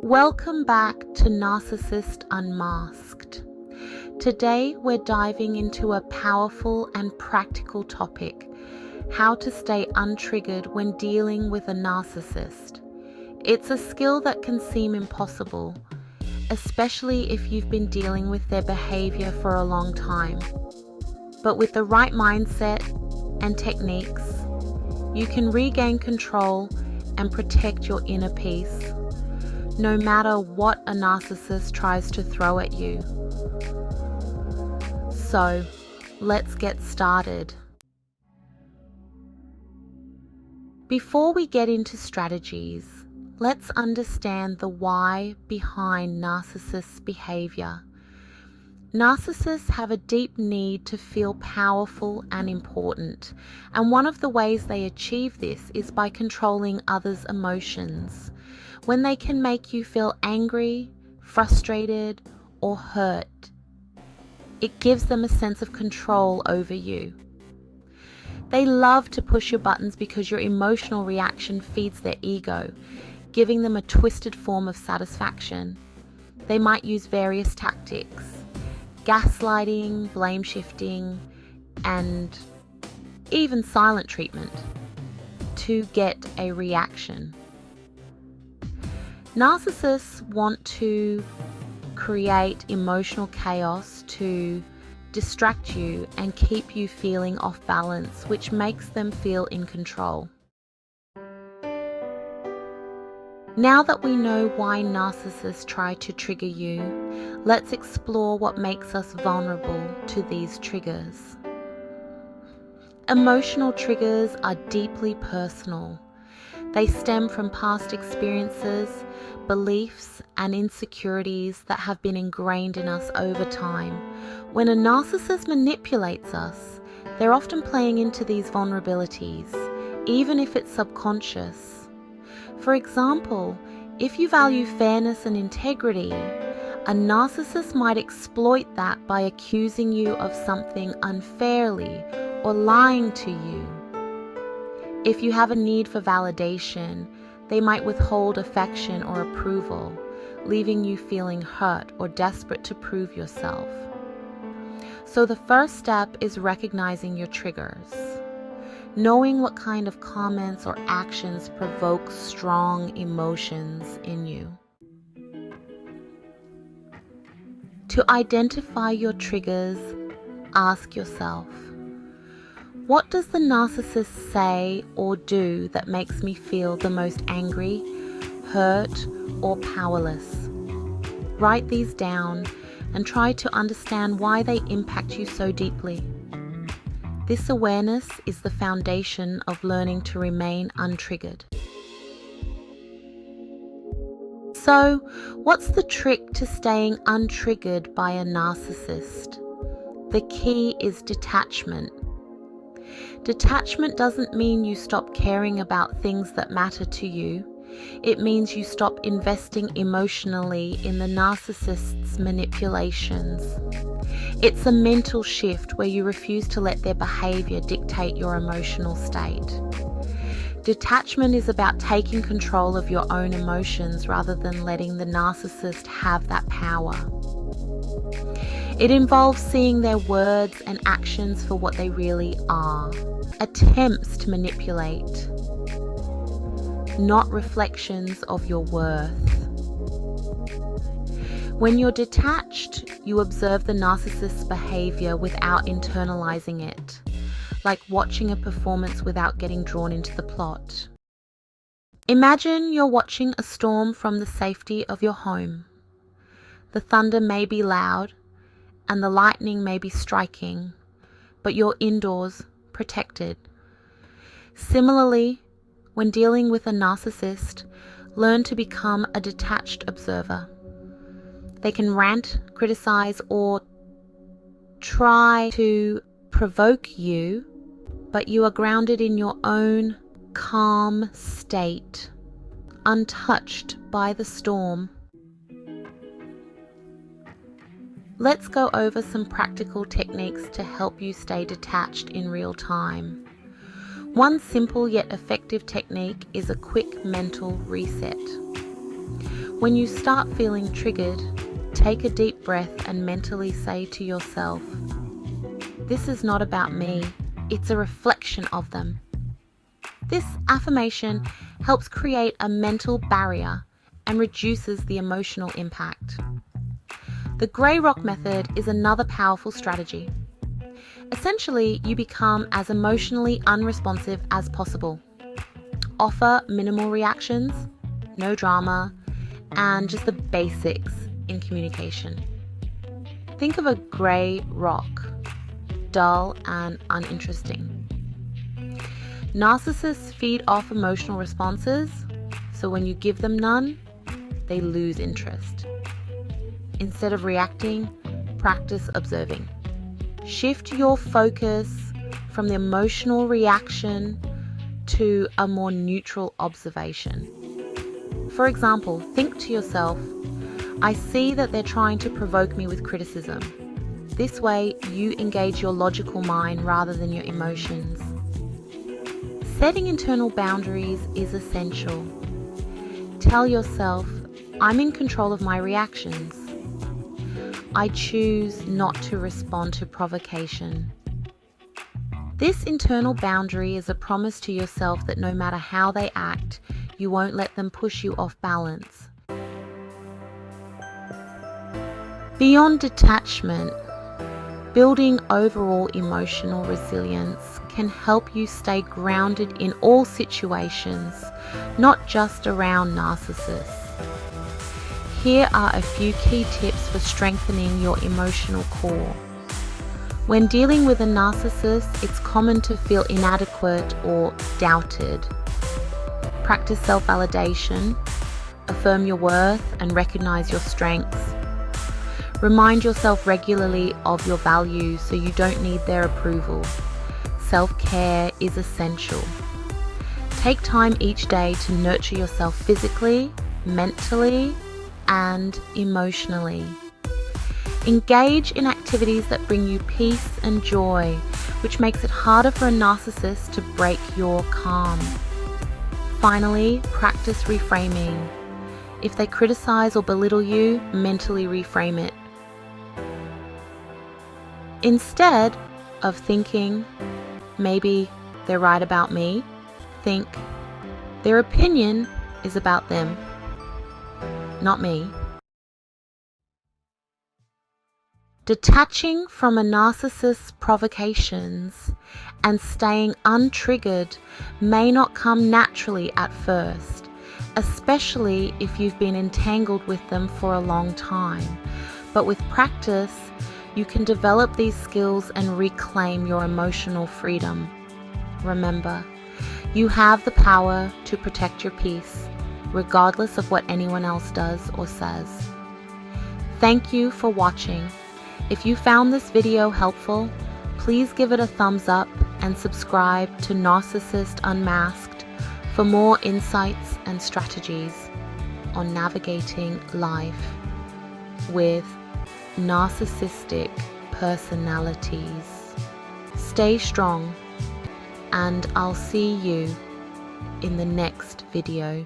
Welcome back to Narcissist Unmasked. Today we're diving into a powerful and practical topic: how to stay untriggered when dealing with a narcissist. It's a skill that can seem impossible, especially if you've been dealing with their behavior for a long time. But with the right mindset and techniques, you can regain control and protect your inner peace, no matter what a narcissist tries to throw at you. So, let's get started. Before we get into strategies, let's understand the why behind narcissist behavior. Narcissists have a deep need to feel powerful and important, and one of the ways they achieve this is by controlling others' emotions. When they can make you feel angry, frustrated, or hurt, it gives them a sense of control over you. They love to push your buttons because your emotional reaction feeds their ego, giving them a twisted form of satisfaction. They might use various tactics: gaslighting, blame shifting, and even silent treatment to get a reaction. Narcissists want to create emotional chaos to distract you and keep you feeling off balance, which makes them feel in control. Now that we know why narcissists try to trigger you, let's explore what makes us vulnerable to these triggers. Emotional triggers are deeply personal. They stem from past experiences, beliefs, and insecurities that have been ingrained in us over time. When a narcissist manipulates us, they're often playing into these vulnerabilities, even if it's subconscious. For example, if you value fairness and integrity, a narcissist might exploit that by accusing you of something unfairly or lying to you. If you have a need for validation, they might withhold affection or approval, leaving you feeling hurt or desperate to prove yourself. So the first step is recognizing your triggers. Knowing what kind of comments or actions provoke strong emotions in you. To identify your triggers, ask yourself, what does the narcissist say or do that makes me feel the most angry, hurt, or powerless? Write these down and try to understand why they impact you so deeply. This awareness is the foundation of learning to remain untriggered. So, what's the trick to staying untriggered by a narcissist? The key is detachment. Detachment doesn't mean you stop caring about things that matter to you. It means you stop investing emotionally in the narcissist's manipulations. It's a mental shift where you refuse to let their behavior dictate your emotional state. Detachment is about taking control of your own emotions rather than letting the narcissist have that power. It involves seeing their words and actions for what they really are: attempts to manipulate, not reflections of your worth. When you're detached, you observe the narcissist's behavior without internalizing it, like watching a performance without getting drawn into the plot. Imagine you're watching a storm from the safety of your home. The thunder may be loud and the lightning may be striking, but you're indoors, protected. Similarly, when dealing with a narcissist, learn to become a detached observer. They can rant, criticize, or try to provoke you, but you are grounded in your own calm state, untouched by the storm. Let's go over some practical techniques to help you stay detached in real time. One simple yet effective technique is a quick mental reset. When you start feeling triggered, take a deep breath and mentally say to yourself, "This is not about me, it's a reflection of them." This affirmation helps create a mental barrier and reduces the emotional impact. The grey rock method is another powerful strategy. Essentially, you become as emotionally unresponsive as possible. Offer minimal reactions, no drama, and just the basics in communication. Think of a grey rock, dull and uninteresting. Narcissists feed off emotional responses, so when you give them none, they lose interest. Instead of reacting, practice observing. Shift your focus from the emotional reaction to a more neutral observation. For example, think to yourself, "I see that they're trying to provoke me with criticism." This way, you engage your logical mind rather than your emotions. Setting internal boundaries is essential. Tell yourself, "I'm in control of my reactions. I choose not to respond to provocation." This internal boundary is a promise to yourself that no matter how they act, you won't let them push you off balance. Beyond detachment, building overall emotional resilience can help you stay grounded in all situations, not just around narcissists. Here are a few key tips for strengthening your emotional core. When dealing with a narcissist, it's common to feel inadequate or doubted. Practice self-validation, affirm your worth and recognize your strengths. Remind yourself regularly of your value so you don't need their approval. Self-care is essential. Take time each day to nurture yourself physically, mentally, and emotionally. Engage in activities that bring you peace and joy, which makes it harder for a narcissist to break your calm. Finally, practice reframing. If they criticize or belittle you, mentally reframe it. Instead of thinking, "Maybe they're right about me," think, "Their opinion is about them, not me." Detaching from a narcissist's provocations and staying untriggered may not come naturally at first, especially if you've been entangled with them for a long time. But with practice, you can develop these skills and reclaim your emotional freedom. Remember, you have the power to protect your peace, regardless of what anyone else does or says. Thank you for watching. If you found this video helpful, please give it a thumbs up and subscribe to Narcissist Unmasked for more insights and strategies on navigating life with narcissistic personalities. Stay strong, and I'll see you in the next video.